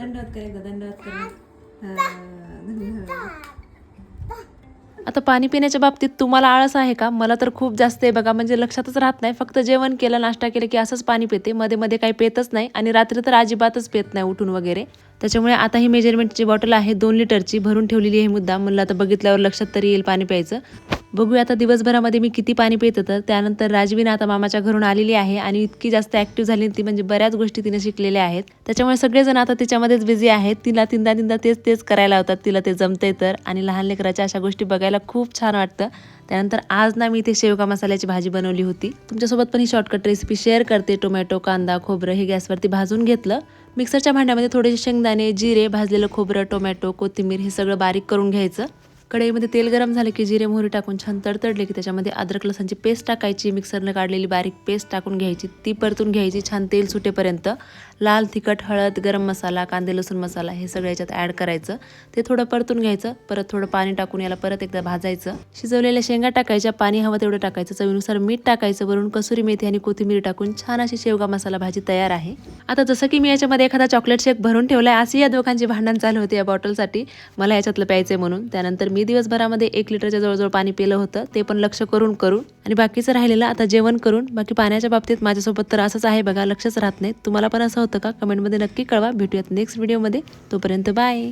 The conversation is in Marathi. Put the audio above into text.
दंडवत कर, एकदा दंडवत कर. आता पाणी पिण्याच्या बाबतीत तुम्हाला आळस आहे का? मला तर खूप जास्त आहे बघा, म्हणजे लक्षातच राहत नाही. फक्त जेवण केलं, नाश्ता केलं की असंच पाणी पिते, मध्ये मध्ये काही पेतच नाही आणि रात्री तर अजिबातच पेत नाही उठून वगैरे. त्याच्यामुळे आता ही मेजरमेंटची बॉटल आहे 2 लिटरची, भरून ठेवलेली आहे मुद्दाम. म्हणलं आता बघितल्यावर लक्षात तरी येईल पाणी प्यायचं. बघूया आता दिवसभरामध्ये मी किती पाणी पित होतं. त्यानंतर राजवीन आता मामाच्या घरून आलेली आहे आणि इतकी जास्त ॲक्टिव्ह झाली ती, म्हणजे बऱ्याच गोष्टी तिने शिकलेल्या आहेत. त्याच्यामुळे सगळेजण आता तिच्यामध्येच बिझी आहेत. तिला तीनदा तेच करायला होतात, तिला ते जमतंय तर. आणि लहान लेकराच्या अशा गोष्टी बघायला खूप छान वाटतं. त्यानंतर आज ना मी इथे शेवगा मसाल्याची भाजी बनवली होती. तुमच्यासोबत पण ही शॉर्टकट रेसिपी शेअर करते. टोमॅटो, कांदा, खोबरं हे गॅसवरती भाजून घेतलं. मिक्सरच्या भांड्यामध्ये थोडेसे शेंगदाणे, जिरे, भाजलेलं खोबरं, टोमॅटो, कोथिंबीर हे सगळं बारीक करून घ्यायचं. कढईमध्ये तेल गरम झाले की जिरे मोहरी टाकून छान तडतडले की त्याच्यामध्ये अद्रक लसणची पेस्ट टाकायची. मिक्सरने काढलेली बारीक पेस्ट टाकून घ्यायची. ती परतून घ्यायची छान तेल सुटेपर्यंत. लाल तिखट, हळद, गरम मसाला, कांदे लसूण मसाला हे सगळं याच्यात ॲड करायचं. ते थोडं परतून घ्यायचं. परत थोडं पाणी टाकून याला परत एकदा भाजायचं. शिजवलेल्या शेंगा टाकायच्या, पाणी हवं तेवढं टाकायचं. चवीनुसार मीठ टाकायचं. वरून कसुरी मेथी आणि कोथिंबीर टाकून छान अशी शेवगा मसाला भाजी तयार आहे. आता जसं की मी याच्यामध्ये एखादा चॉकलेट शेक भरून ठेवलाय, अशी या दोघांची भांडण चालू होती या बॉटलसाठी. मला याच्यातलं प्यायचंय म्हणून. त्यानंतर मी दिवसभरामध्ये 1 लिटरच्या जवळजवळ पाणी पिलं होतं, ते पण लक्ष करून आणि बाकीचं राहिलेलं आता जेवण करून. बाकी पाण्याच्या बाबतीत माझ्यासोबत तर असंच आहे बघा, लक्षच राहत नाही. तुम्हाला पण असं होतं का? कमेंटमध्ये नक्की कळवा. भेटूयात नेक्स्ट व्हिडिओमध्ये. तोपर्यंत बाय.